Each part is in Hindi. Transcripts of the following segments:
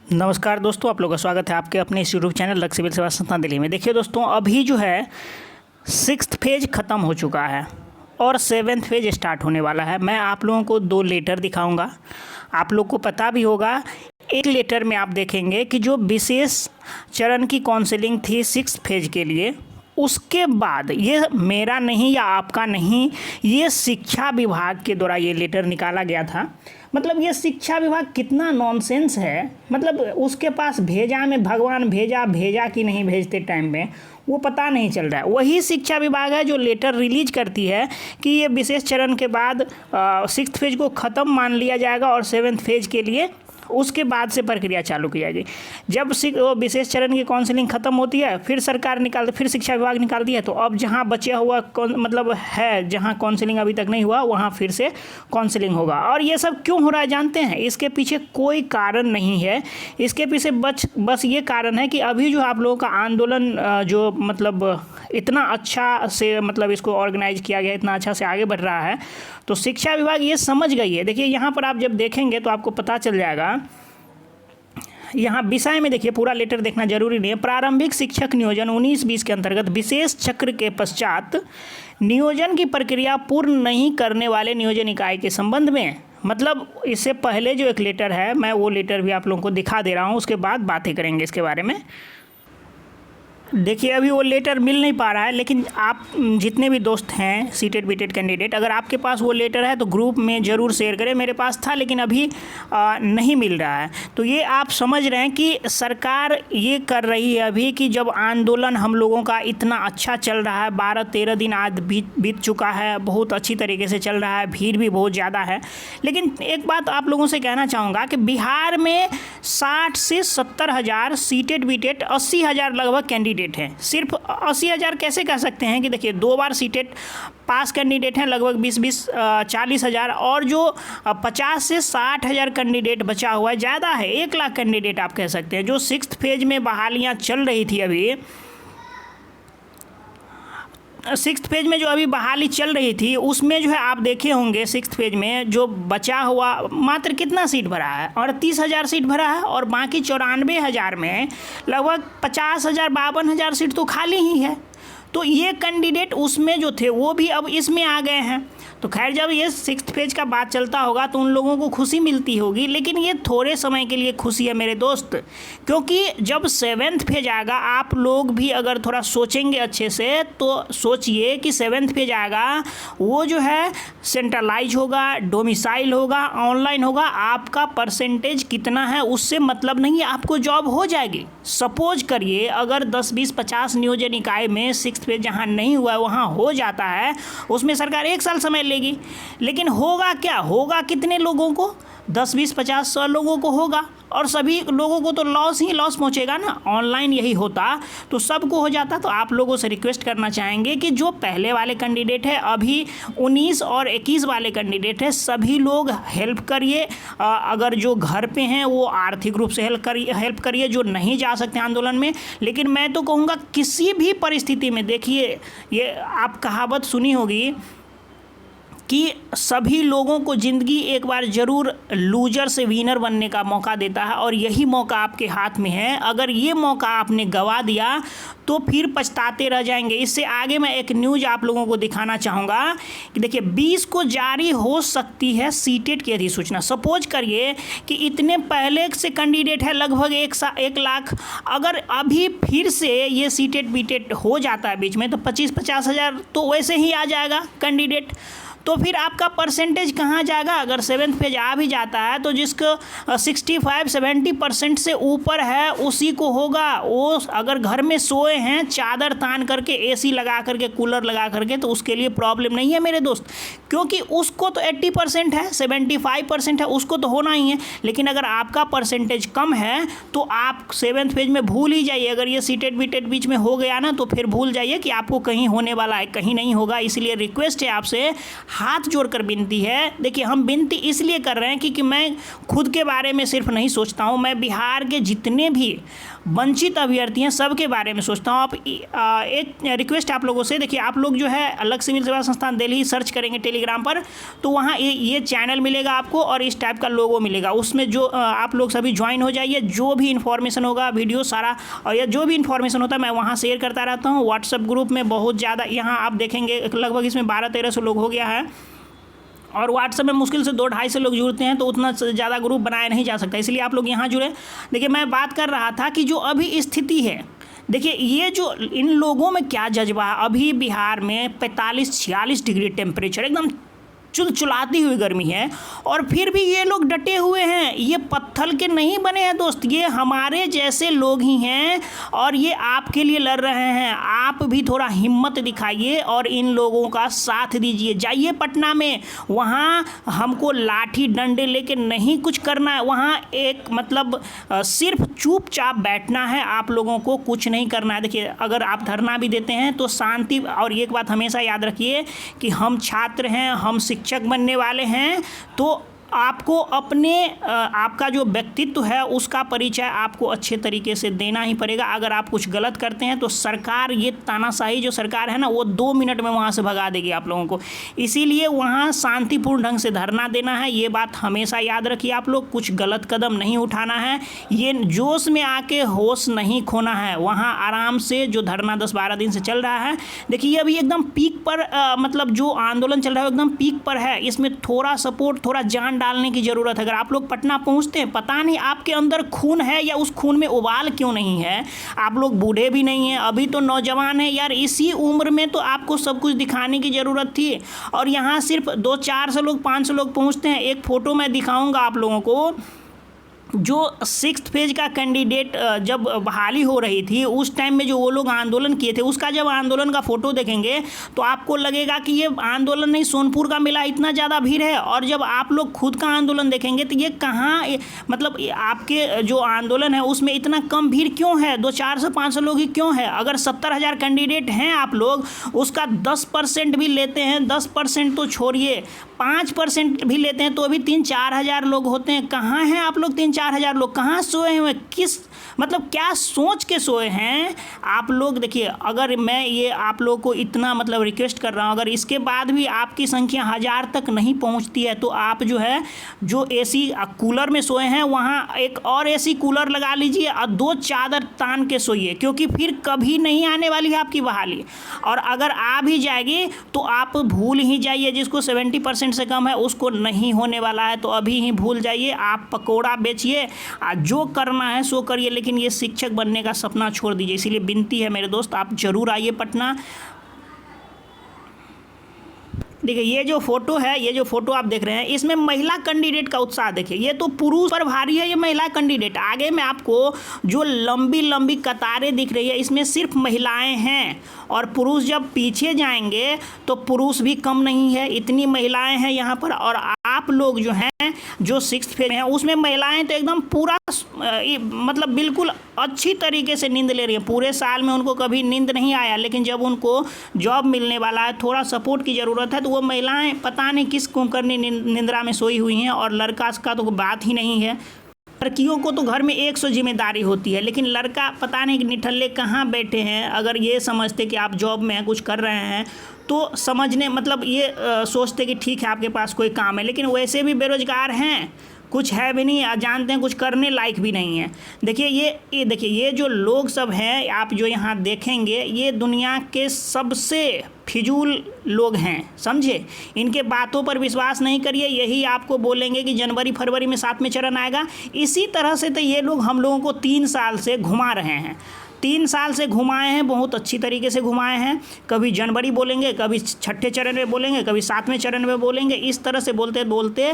नमस्कार दोस्तों, आप लोगों का स्वागत है आपके अपने इस यूट्यूब चैनल लक्ष्य सिविल सेवा संस्थान दिल्ली में। देखिए दोस्तों, अभी जो है 6th फेज ख़त्म हो चुका है और 7th फेज स्टार्ट होने वाला है। मैं आप लोगों को 2 लेटर दिखाऊंगा। आप लोग को पता भी होगा, एक लेटर में आप देखेंगे कि जो विशेष चरण की काउंसलिंग थी 6th फेज के लिए, उसके बाद ये मेरा नहीं या आपका नहीं, ये शिक्षा विभाग के द्वारा ये लेटर निकाला गया था। मतलब ये शिक्षा विभाग कितना नॉनसेंस है। मतलब उसके पास भेजा में भगवान भेजा कि नहीं भेजते टाइम में वो पता नहीं चल रहा है। वही शिक्षा विभाग है जो लेटर रिलीज करती है कि ये विशेष चरण के बाद 6th फेज को ख़त्म मान लिया जाएगा और 7th फेज के लिए उसके बाद से प्रक्रिया चालू की जाएगी। जब विशेष चरण की काउंसलिंग ख़त्म होती है, फिर सरकार फिर शिक्षा विभाग निकालती है, तो अब जहां बचा हुआ मतलब है, जहां काउंसलिंग अभी तक नहीं हुआ वहां फिर से काउंसलिंग होगा। और ये सब क्यों हो रहा है जानते हैं? इसके पीछे कोई कारण नहीं है। इसके पीछे बस ये कारण है कि अभी जो आप लोगों का आंदोलन जो मतलब इतना अच्छा से मतलब इसको ऑर्गेनाइज किया गया, इतना अच्छा से आगे बढ़ रहा है, तो शिक्षा विभाग ये समझ गई है। देखिए यहाँ पर आप जब देखेंगे तो आपको पता चल जाएगा। यहाँ विषय में देखिए, पूरा लेटर देखना जरूरी नहीं है। प्रारंभिक शिक्षक नियोजन 19-20 के अंतर्गत विशेष चक्र के पश्चात नियोजन की प्रक्रिया पूर्ण नहीं करने वाले नियोजन इकाई के संबंध में, मतलब इससे पहले जो एक लेटर है, मैं वो लेटर भी आप लोगों को दिखा दे रहा हूँ, उसके बाद बातें करेंगे इसके बारे में। देखिए अभी वो लेटर मिल नहीं पा रहा है, लेकिन आप जितने भी दोस्त हैं सीटेड बीटेड कैंडिडेट, अगर आपके पास वो लेटर है तो ग्रुप में ज़रूर शेयर करें। मेरे पास था लेकिन अभी नहीं मिल रहा है। तो ये आप समझ रहे हैं कि सरकार ये कर रही है अभी कि जब आंदोलन हम लोगों का इतना अच्छा चल रहा है, 12-13 दिन आज बीत चुका है, बहुत अच्छी तरीके से चल रहा है, भीड़ भी बहुत ज़्यादा है। लेकिन एक बात आप लोगों से कहना चाहूँगा कि बिहार में 60 से 70 हज़ार सीटेड बीटेड 80 हज़ार लगभग कैंडिडेट हैं। सिर्फ 80 हज़ार कैसे कह सकते हैं कि देखिए 2 बार सीटेड पास कैंडिडेट हैं लगभग 20-40 हज़ार, और जो 50 से 60 हज़ार कैंडिडेट बचा हुआ है, ज़्यादा है, 1 लाख कैंडिडेट आप कह सकते हैं। जो 6th फेज में बहालियाँ चल रही थी, अभी 6th फेज में जो अभी बहाली चल रही थी, उसमें जो है आप देखे होंगे 6th फेज में जो बचा हुआ मात्र कितना सीट भरा है, 38 हज़ार सीट भरा है, और बाकी 94 हज़ार में लगभग 50 हज़ार 52 हज़ार सीट तो खाली ही है। तो ये कैंडिडेट उसमें जो थे वो भी अब इसमें आ गए हैं। तो खैर, जब ये 6th फेज का बात चलता होगा तो उन लोगों को खुशी मिलती होगी, लेकिन ये थोड़े समय के लिए खुशी है मेरे दोस्त, क्योंकि जब 7th फेज आएगा, आप लोग भी अगर थोड़ा सोचेंगे अच्छे से तो सोचिए कि 7th फेज आएगा, वो जो है सेंट्रलाइज होगा, डोमिसाइल होगा, ऑनलाइन होगा। आपका परसेंटेज कितना है उससे मतलब नहीं है, आपको जॉब हो जाएगी। सपोज करिए अगर 10, 20, 50 नियोजन इकाई में 6th फेज जहाँ नहीं हुआ है वहाँ हो जाता है, उसमें सरकार 1 साल समय लेगी। लेकिन होगा क्या? होगा कितने लोगों को? 10, 20, 50, 100 लोगों को होगा, और सभी लोगों को तो लॉस ही लॉस पहुंचेगा ना। ऑनलाइन यही होता तो सबको हो जाता। तो आप लोगों से रिक्वेस्ट करना चाहेंगे कि जो पहले वाले कैंडिडेट है, अभी 19 और 21 वाले कैंडिडेट है, सभी लोग हेल्प करिए। अगर जो घर पे हैं वो आर्थिक रूप से हेल्प करिए, जो नहीं जा सकते आंदोलन में। लेकिन मैं तो कहूँगा किसी भी परिस्थिति में, देखिए ये आप कहावत सुनी होगी कि सभी लोगों को ज़िंदगी एक बार ज़रूर लूजर से विनर बनने का मौका देता है, और यही मौका आपके हाथ में है। अगर ये मौका आपने गंवा दिया तो फिर पछताते रह जाएंगे। इससे आगे मैं एक न्यूज़ आप लोगों को दिखाना चाहूँगा कि देखिए 20 को जारी हो सकती है सीटेट की अधिसूचना। सपोज करिए कि इतने पहले से कैंडिडेट है लगभग 1 लाख, अगर अभी फिर से ये सीटेट बीटेट हो जाता है बीच में, तो 25-50 हज़ार तो वैसे ही आ जाएगा कैंडिडेट। तो फिर आपका परसेंटेज कहाँ जाएगा? अगर 7th फेज आ भी जाता है तो जिसको 65-70% से ऊपर है उसी को होगा। वो अगर घर में सोए हैं चादर तान करके, AC लगा करके, कूलर लगा करके, तो उसके लिए प्रॉब्लम नहीं है मेरे दोस्त, क्योंकि उसको तो 80% है, 75% है, उसको तो होना ही है। लेकिन अगर आपका परसेंटेज कम है तो आप 7th फेज में भूल ही जाइए। अगर ये सीटेड बीटेड बीच में हो गया ना, तो फिर भूल जाइए कि आपको कहीं होने वाला है, कहीं नहीं होगा। इसलिए रिक्वेस्ट है आपसे, हाथ जोड़कर विनती है। देखिए हम विनती इसलिए कर रहे हैं क्योंकि मैं खुद के बारे में सिर्फ नहीं सोचता हूँ, मैं बिहार के जितने भी वंचित अभ्यर्थी हैं सबके बारे में सोचता हूँ। आप एक रिक्वेस्ट आप लोगों से, देखिए आप लोग जो है अलग सिविल सेवा संस्थान दिल्ली सर्च करेंगे टेलीग्राम पर, तो वहाँ ये चैनल मिलेगा आपको और इस टाइप का लोगो मिलेगा। उसमें जो आप लोग सभी ज्वाइन हो जाइए, जो भी इन्फॉर्मेशन होगा वीडियो सारा और या जो भी इन्फॉर्मेशन होता है मैं वहाँ शेयर करता रहता हूँ। व्हाट्सएप ग्रुप में बहुत ज़्यादा, यहाँ आप देखेंगे लगभग इसमें 1200-1300 लोग हो गया है, और व्हाट्सएप में मुश्किल से 200-250 लोग जुड़ते हैं, तो उतना ज़्यादा ग्रुप बनाया नहीं जा सकता, इसलिए आप लोग यहाँ जुड़े। देखिए मैं बात कर रहा था कि जो अभी स्थिति है, देखिए ये जो इन लोगों में क्या जज्बा है, अभी बिहार में 45-46 डिग्री टेम्परेचर, एकदम चुलचुलाती हुई गर्मी है, और फिर भी ये लोग डटे हुए हैं। ये पत्थर के नहीं बने हैं दोस्त, ये हमारे जैसे लोग ही हैं और ये आपके लिए लड़ रहे हैं। आप भी थोड़ा हिम्मत दिखाइए और इन लोगों का साथ दीजिए। जाइए पटना में, वहाँ हमको लाठी डंडे लेके नहीं कुछ करना है, वहाँ एक मतलब सिर्फ चुपचाप बैठना है, आप लोगों को कुछ नहीं करना है। देखिए अगर आप धरना भी देते हैं तो शांति, और एक बात हमेशा याद रखिए कि हम छात्र हैं, हम शिक्षक बनने वाले हैं, तो आपको अपने आपका जो व्यक्तित्व है उसका परिचय आपको अच्छे तरीके से देना ही पड़ेगा। अगर आप कुछ गलत करते हैं तो सरकार, ये तानाशाही जो सरकार है ना, वो 2 मिनट में वहाँ से भगा देगी आप लोगों को। इसीलिए वहाँ शांतिपूर्ण ढंग से धरना देना है, ये बात हमेशा याद रखिए आप लोग। कुछ गलत कदम नहीं उठाना है, ये जोश में आके होश नहीं खोना है। वहाँ आराम से जो धरना 10-12 दिन से चल रहा है, देखिए ये अभी एकदम पीक पर मतलब जो आंदोलन चल रहा है एकदम पीक पर है। इसमें थोड़ा सपोर्ट, थोड़ा जान डालने की जरूरत है। अगर आप लोग पटना पहुंचते हैं, पता नहीं आपके अंदर खून है या उस खून में उबाल क्यों नहीं है। आप लोग बूढ़े भी नहीं हैं, अभी तो नौजवान हैं यार, इसी उम्र में तो आपको सब कुछ दिखाने की ज़रूरत थी। और यहाँ सिर्फ 200-400 लोग, 500 लोग पहुँचते हैं। एक फ़ोटो मैं दिखाऊँगा आप लोगों को, जो 6th फेज का कैंडिडेट जब बहाली हो रही थी उस टाइम में जो वो लोग आंदोलन किए थे, उसका जब आंदोलन का फोटो देखेंगे तो आपको लगेगा कि ये आंदोलन नहीं, सोनपुर का मेला, इतना ज़्यादा भीड़ है। और जब आप लोग खुद का आंदोलन देखेंगे तो ये कहाँ, मतलब आपके जो आंदोलन है उसमें इतना कम भीड़ क्यों है, 200-400-500 लोग ही क्यों है। अगर 70,000 कैंडिडेट हैं आप लोग, उसका 10% भी लेते हैं, 10% तो छोड़िए, 5% भी लेते हैं तो अभी 3-4 हज़ार लोग होते हैं। कहाँ हैं आप लोग 3-4 हज़ार लोग, कहाँ सोए हुए, किस मतलब क्या सोच के सोए हैं आप लोग। देखिए अगर मैं ये आप लोग को इतना मतलब रिक्वेस्ट कर रहा हूँ, अगर इसके बाद भी आपकी संख्या 1000 तक नहीं पहुँचती है तो आप जो है, जो एसी कूलर में सोए हैं वहाँ एक और एसी कूलर लगा लीजिए और 2 चादर तान के सोइए, क्योंकि फिर कभी नहीं आने वाली है आपकी बहाली। और अगर आ भी जाएगी तो आप भूल ही जाइए, जिसको 70% से कम है उसको नहीं होने वाला है, तो अभी ही भूल जाइए। आप पकोड़ा बेचिए, जो करना है सो करिए, लेकिन ये शिक्षक बनने का सपना छोड़ दीजिए। इसीलिए विनती है मेरे दोस्त, आप जरूर आइए पटना। देखिए ये जो फोटो है, ये जो फोटो आप देख रहे हैं, इसमें महिला कैंडिडेट का उत्साह देखिए। ये तो पुरुष पर भारी है, ये महिला कैंडिडेट। आगे में आपको जो लंबी लंबी कतारें दिख रही है, इसमें सिर्फ महिलाएं हैं, और पुरुष जब पीछे जाएंगे तो पुरुष भी कम नहीं है, इतनी महिलाएं हैं यहाँ पर। और आप लोग जो हैं, जो 6th फेज में हैं, उसमें महिलाएं तो एकदम पूरा मतलब बिल्कुल अच्छी तरीके से नींद ले रही है। पूरे साल में उनको कभी नींद नहीं आया, लेकिन जब उनको जॉब मिलने वाला है, थोड़ा सपोर्ट की ज़रूरत है, तो वो महिलाएं पता नहीं किस कुंभकर्णी निंद्रा में सोई हुई हैं। और लड़का का तो बात ही नहीं है, लड़कियों को तो घर में 100 जिम्मेदारी होती है, लेकिन लड़का पता नहीं निठल्ले कहाँ बैठे हैं। अगर ये समझते कि आप जॉब में कुछ कर रहे हैं तो समझने मतलब ये सोचते कि ठीक है आपके पास कोई काम है, लेकिन वैसे भी बेरोजगार हैं, कुछ है भी नहीं, जानते हैं कुछ करने लायक भी नहीं है। देखिए ये देखिए ये जो लोग सब हैं, आप जो यहाँ देखेंगे, ये दुनिया के सबसे फिजूल लोग हैं, समझे। इनके बातों पर विश्वास नहीं करिए। यही आपको बोलेंगे कि जनवरी-फरवरी में 7वें चरण आएगा। इसी तरह से तो ये लोग हम लोगों को 3 साल से घुमा रहे हैं, 3 साल से घुमाए हैं, बहुत अच्छी तरीके से घुमाए हैं। कभी जनवरी बोलेंगे, कभी 6ठे चरण में बोलेंगे, कभी 7वें चरण में बोलेंगे। इस तरह से बोलते बोलते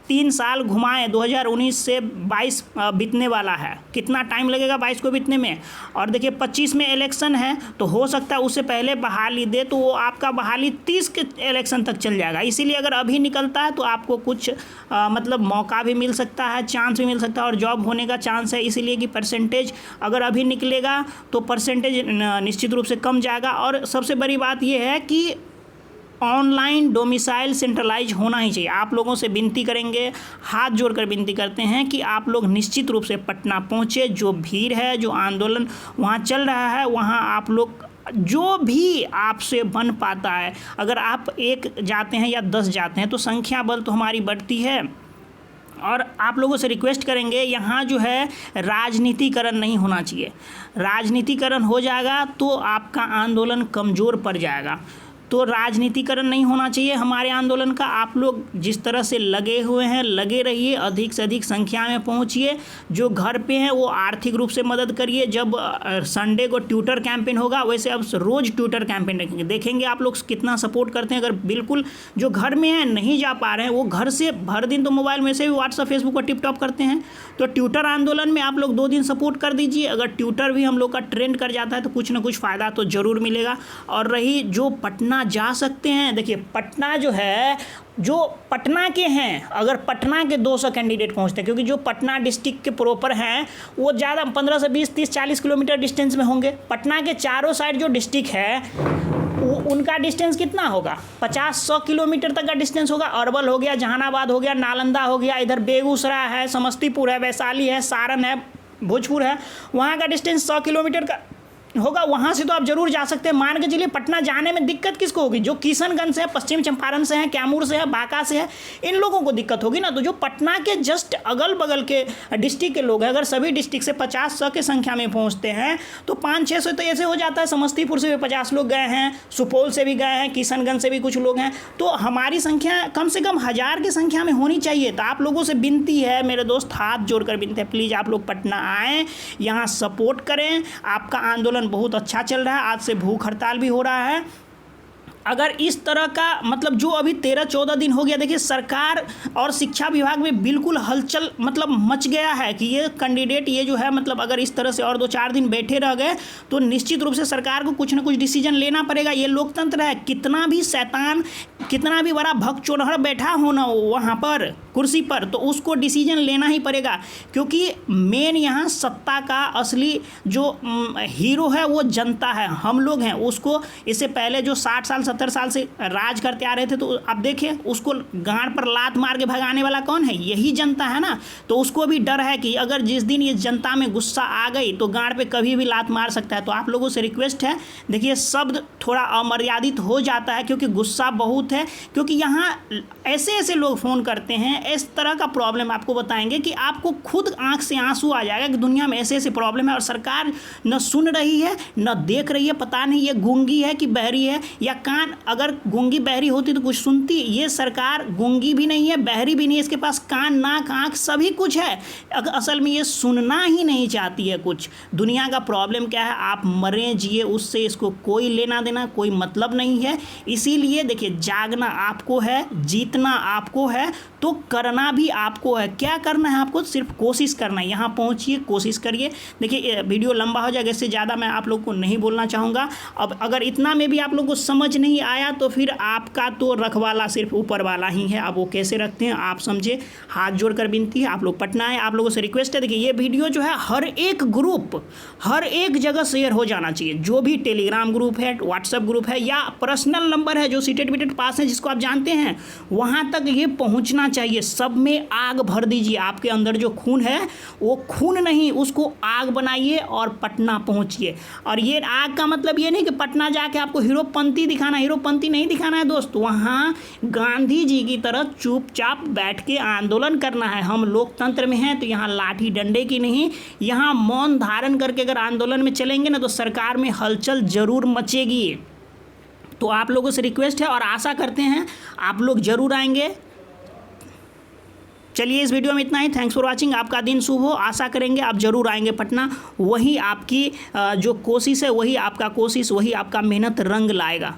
3 साल घुमाए। 2019 से 22 बीतने वाला है, कितना टाइम लगेगा 22 को बीतने में। और देखिए 25 में इलेक्शन है, तो हो सकता है उससे पहले बहाली दे, तो वो आपका बहाली 30 के इलेक्शन तक चल जाएगा। इसीलिए अगर अभी निकलता है तो आपको कुछ मतलब मौका भी मिल सकता है, चांस भी मिल सकता है, और जॉब होने का चांस है। इसीलिए कि परसेंटेज अगर अभी निकलेगा तो परसेंटेज निश्चित रूप से कम जाएगा। और सबसे बड़ी बात यह है कि ऑनलाइन डोमिसाइल सेंट्रलाइज होना ही चाहिए। आप लोगों से विनती करेंगे, हाथ जोड़कर विनती करते हैं कि आप लोग निश्चित रूप से पटना पहुँचे। जो भीड़ है, जो आंदोलन वहाँ चल रहा है, वहाँ आप लोग जो भी आपसे बन पाता है, अगर आप 1 जाते हैं या 10 जाते हैं तो संख्या बल तो हमारी बढ़ती है। और आप लोगों से रिक्वेस्ट करेंगे, यहाँ जो है राजनीतिकरण नहीं होना चाहिए। राजनीतिकरण हो जाएगा तो आपका आंदोलन कमज़ोर पड़ जाएगा। तो राजनीतिकरण नहीं होना चाहिए हमारे आंदोलन का। आप लोग जिस तरह से लगे हुए हैं लगे रहिए, अधिक से अधिक संख्या में पहुंचिए। जो घर पे हैं वो आर्थिक रूप से मदद करिए। जब संडे को ट्विटर कैंपेन होगा, वैसे अब रोज़ ट्विटर कैंपेन रखेंगे, देखेंगे आप लोग कितना सपोर्ट करते हैं। अगर बिल्कुल जो घर में हैं नहीं जा पा रहे हैं, वो घर से भर दिन तो मोबाइल में से भी व्हाट्सअप फेसबुक पर टिप टॉप करते हैं, तो ट्विटर आंदोलन में आप लोग 2 दिन सपोर्ट कर दीजिए। अगर ट्विटर भी हम लोग का ट्रेंड कर जाता है तो कुछ ना कुछ फ़ायदा तो ज़रूर मिलेगा। और रही जो पटना जा सकते हैं, देखिए पटना जो है, जो पटना के हैं, अगर पटना के 200 कैंडिडेट पहुंचते हैं, क्योंकि जो पटना डिस्ट्रिक्ट के प्रॉपर हैं वो ज़्यादा 15 से 20, 30, 40 किलोमीटर डिस्टेंस में होंगे। पटना के चारों साइड जो डिस्ट्रिक्ट है उनका डिस्टेंस कितना होगा, 50-100 किलोमीटर तक का डिस्टेंस होगा। अरवल हो गया, जहानाबाद हो गया, नालंदा हो गया, इधर बेगूसराय है, समस्तीपुर है, वैशाली है, सारण है, भोजपुर है, वहाँ का डिस्टेंस 100 किलोमीटर का होगा। वहाँ से तो आप जरूर जा सकते हैं। मान के चलिए पटना जाने में दिक्कत किसको होगी, जो किशनगंज से है, पश्चिम चंपारण से है, कैमूर से है, बांका से है, इन लोगों को दिक्कत होगी ना। तो जो पटना के जस्ट अगल बगल के डिस्ट्रिक्ट के लोग हैं, अगर सभी डिस्ट्रिक्ट से 50-100 की संख्या में पहुँचते हैं तो 500-600 तो ऐसे हो जाता है। समस्तीपुर से भी 50 लोग गए हैं, सुपौल से भी गए हैं, किशनगंज से भी कुछ लोग हैं। तो हमारी संख्या कम से कम 1000 की संख्या में होनी चाहिए। तो आप लोगों से विनती है, मेरे दोस्त, हाथ जोड़कर विनती है, प्लीज़ आप लोग पटना आएँ, यहाँ सपोर्ट करें। आपका आंदोलन बहुत अच्छा चल रहा है, आज से भूख हड़ताल भी हो रहा है। अगर इस तरह का मतलब जो अभी 13-14 दिन हो गया, देखिए सरकार और शिक्षा विभाग में बिल्कुल हलचल मतलब मच गया है कि ये कैंडिडेट ये जो है मतलब अगर इस तरह से और 2-4 दिन बैठे रह गए तो निश्चित रूप से सरकार को कुछ ना कुछ डिसीजन लेना पड़ेगा। ये लोकतंत्र है, कितना भी शैतान, कितना भी बड़ा भगचोदड़ बैठा हो ना वहाँ पर कुर्सी पर, तो उसको डिसीजन लेना ही पड़ेगा। क्योंकि मेन यहाँ सत्ता का असली जो हीरो है वो जनता है, हम लोग हैं। उसको इससे पहले जो 60 साल 70 साल से राज करते आ रहे थे, तो आप देखिए उसको गांड पर लात मार के भगाने वाला कौन है, यही जनता है ना। तो उसको भी डर है कि अगर जिस दिन ये जनता में गुस्सा आ गई तो गांड पे कभी भी लात मार सकता है। तो आप लोगों से रिक्वेस्ट है, देखिए शब्द थोड़ा अमर्यादित हो जाता है क्योंकि गुस्सा बहुत है। क्योंकि यहाँ ऐसे ऐसे लोग फ़ोन करते हैं, इस तरह का प्रॉब्लम आपको बताएंगे कि आपको खुद आंख से आंसू आ जाएगा कि दुनिया में ऐसे ऐसे प्रॉब्लम है और सरकार न सुन रही है न देख रही है। पता नहीं ये गूंगी है कि बहरी है, या कान, अगर गूंगी बहरी होती तो कुछ सुनती। ये सरकार गूंगी भी नहीं है, बहरी भी नहीं है, इसके पास कान, नाक, आँख सभी कुछ है। असल में ये सुनना ही नहीं चाहती है कुछ। दुनिया का प्रॉब्लम क्या है, आप मरें जिए उससे इसको कोई लेना देना, कोई मतलब नहीं है। इसीलिए देखिए जागना आपको है, जीतना आपको है, तो करना भी आपको है। क्या करना है आपको, सिर्फ कोशिश करना है। यहाँ पहुँचिए, कोशिश करिए। देखिए वीडियो लंबा हो जाएगा, इससे ज़्यादा मैं आप लोग को नहीं बोलना चाहूँगा। अब अगर इतना में भी आप लोग को समझ नहीं आया तो फिर आपका तो रखवाला सिर्फ ऊपर वाला ही है। अब वो कैसे रखते हैं आप समझे। हाथ जोड़कर विनती है, आप लोग पटना है, आप लोगों से रिक्वेस्ट है। देखिए ये वीडियो जो है हर एक ग्रुप, हर एक जगह शेयर हो जाना चाहिए। जो भी टेलीग्राम ग्रुप है, व्हाट्सएप ग्रुप है, या पर्सनल नंबर है जो सीटेड बीटेड पास है जिसको आप जानते हैं, वहाँ तक ये पहुँचना चाहिए। सब में आग भर दीजिए। आपके अंदर जो खून है वो खून नहीं, उसको आग बनाइए और पटना पहुँचिए। और ये आग का मतलब ये नहीं कि पटना जाके आपको हीरोपंती दिखाना, हीरोपंती नहीं दिखाना है दोस्त। वहाँ गांधी जी की तरह चुपचाप बैठ के आंदोलन करना है। हम लोकतंत्र में हैं तो यहाँ लाठी डंडे की नहीं, यहाँ मौन धारण करके अगर आंदोलन में चलेंगे ना तो सरकार में हलचल जरूर मचेगी। तो आप लोगों से रिक्वेस्ट है और आशा करते हैं आप लोग जरूर आएंगे। चलिए इस वीडियो में इतना ही। Thanks for watching. आपका दिन शुभ हो। आशा करेंगे आप जरूर आएंगे पटना। वही आपकी जो कोशिश है, वही आपका कोशिश, वही आपका मेहनत रंग लाएगा।